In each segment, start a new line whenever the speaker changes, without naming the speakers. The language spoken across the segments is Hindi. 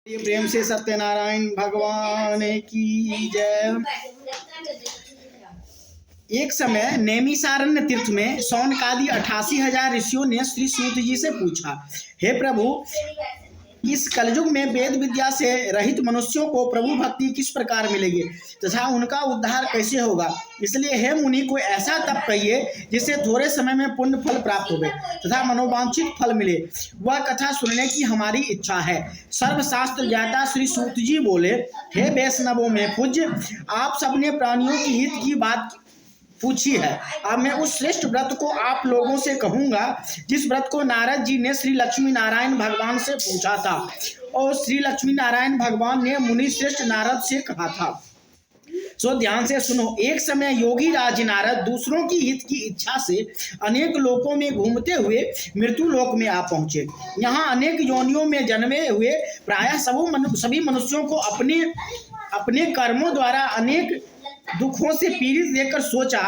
ये प्रेम से सत्यनारायण भगवान की जय। एक समय नैमिषारण्य तीर्थ में शौनकादि 88,000 ऋषियों ने श्री सूत जी से पूछा, हे प्रभु, इस कलयुग में वेद विद्या से रहित मनुष्यों को प्रभु भक्ति किस प्रकार मिलेगी तथा उनका उद्धार कैसे होगा। इसलिए हे मुनि, कोई ऐसा तप कहिए जिससे थोड़े समय में पुण्य फल प्राप्त हो तथा मनोवांछित फल मिले। वह कथा सुनने की हमारी इच्छा है। सर्वशास्त्र ज्ञाता श्री सूत जी बोले, हे वैष्णवों में पूज्य, आप सबने प्राणियों की हित की बात पूछी है। अब मैं उस श्रेष्ठ व्रत को आप लोगों से कहूंगा जिस व्रत को नारद जी ने श्री लक्ष्मी नारायण भगवान से पूछा था और श्री लक्ष्मी नारायण भगवान ने मुनि श्रेष्ठ नारद से कहा था। सो ध्यान से सुनो। एक समय योगी राज नारद दूसरों की हित की इच्छा से अनेक लोकों में घूमते हुए मृत्यु लोक में आ पहुंचे। यहाँ अनेक योनियों में जन्मे हुए प्रायः सभी मनुष्यों को अपने कर्मों द्वारा अनेक दुखों से पीड़ित देखकर सोचा,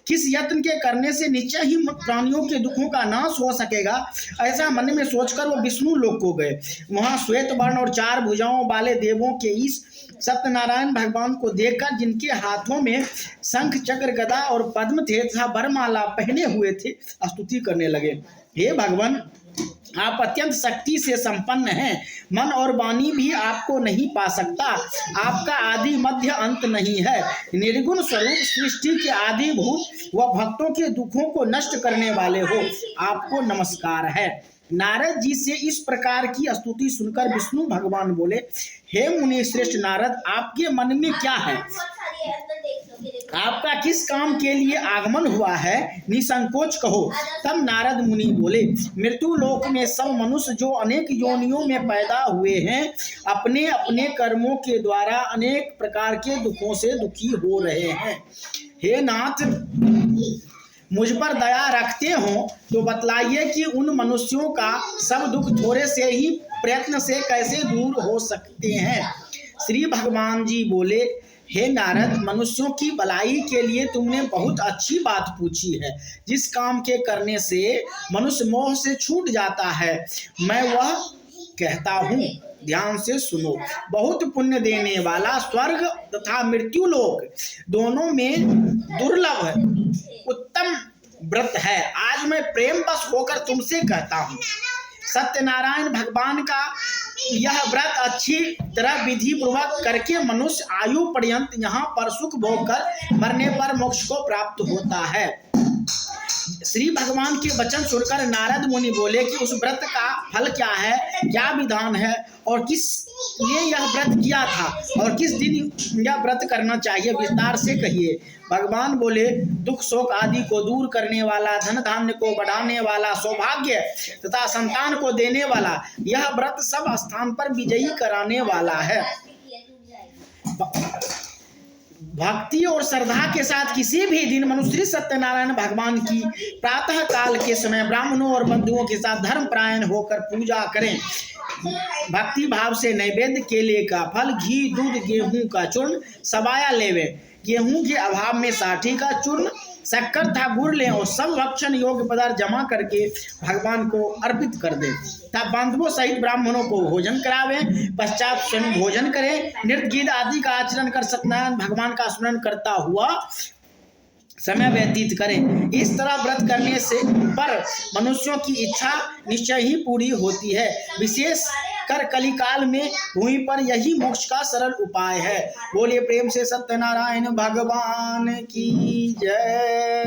किस यत्न के करने से निश्चय ही प्राणियों के दुखों का नाश हो सकेगा। ऐसा मन में सोचकर वो विष्णु लोक को गए। वहां श्वेत वर्ण और 4 भुजाओं वाले देवों के इस सत्यनारायण भगवान को देखकर, जिनके हाथों में शंख चक्र गदा और पद्म थे तथा वरमाला पहने हुए थे, स्तुति करने लगे। हे भगवान, आप अत्यंत शक्ति से संपन्न हैं। मन और वाणी भी आपको नहीं पा सकता। आपका आदि मध्य अंत नहीं है। निर्गुण स्वरूप सृष्टि के आदिभूत व भक्तों के दुखों को नष्ट करने वाले हो, आपको नमस्कार है। नारद जी से इस प्रकार की स्तुति सुनकर विष्णु भगवान बोले, हे मुनि श्रेष्ठ नारद, आपके मन में क्या है? आपका किस काम के लिए आगमन हुआ है? निसंकोच कहो। तब नारद मुनि बोले, मृत्यु लोक में सब मनुष्य जो अनेक योनियों में पैदा हुए हैं, अपने अपने कर्मों के द्वारा अनेक प्रकार के दुखों से दुखी हो रहे हैं। हे नाथ, मुझ पर दया रखते हो तो बतलाइए कि उन मनुष्यों का सब दुख थोड़े से ही प्रयत्न से कैसे दूर हो सकते हैं। श्री भगवान जी बोले, हे नारद, मनुष्यों की भलाई के लिए तुमने बहुत अच्छी बात पूछी है। जिस काम के करने से मनुष्य मोह से छूट जाता है, मैं वह कहता हूँ। ध्यान से सुनो। बहुत पुण्य देने वाला स्वर्ग तथा मृत्यु लोक दोनों में दुर्लभ उत्तम व्रत है। आज मैं प्रेम बस होकर तुमसे कहता हूँ, सत्यनारायण भगवान का यह व्रत अच्छी तरह विधि पूर्वक करके मनुष्य आयु पर्यंत यहाँ पर सुख भोग कर मरने पर मोक्ष को प्राप्त होता है। श्री भगवान के वचन सुनकर नारद मुनि बोले कि उस व्रत का फल क्या है, क्या विधान है और किस ने यह व्रत किया था और किस दिन यह व्रत करना चाहिए, विस्तार से कहिए। भगवान बोले, दुख शोक आदि को दूर करने वाला, धन धान्य को बढ़ाने वाला, सौभाग्य तथा संतान को देने वाला, यह व्रत सब स्थान पर विजयी कराने वाला है। भक्ति और श्रद्धा के साथ किसी भी दिन मनुष्य श्री सत्यनारायण भगवान की प्रातः काल के समय ब्राह्मणों और बंधुओं के साथ धर्मपरायण होकर पूजा करें। भक्ति भाव से नैवेद्य केले का फल, घी, दूध, गेहूं का चूर्ण, सबाया लेवे। गेहूं के अभाव में साठी का चूर्ण, शक्कर था गुड़ लें और सब भक्षण योग्य पदार्थ जमा करके भगवान को अर्पित कर दें। तब बंधुओं सहित ब्राह्मणों को भोजन करावें। पश्चात स्वयं भोजन करें। नृत्य गीत आदि का आचरण कर सत्यनारायण भगवान का स्मरण करता हुआ समय व्यतीत करें। इस तरह व्रत करने से पर मनुष्यों की इच्छा निश्चय ही पूरी होती है। विशेष कर कलिकाल में भूमि पर यही मोक्ष का सरल उपाय है। बोलिए प्रेम से सत्यनारायण भगवान की जय।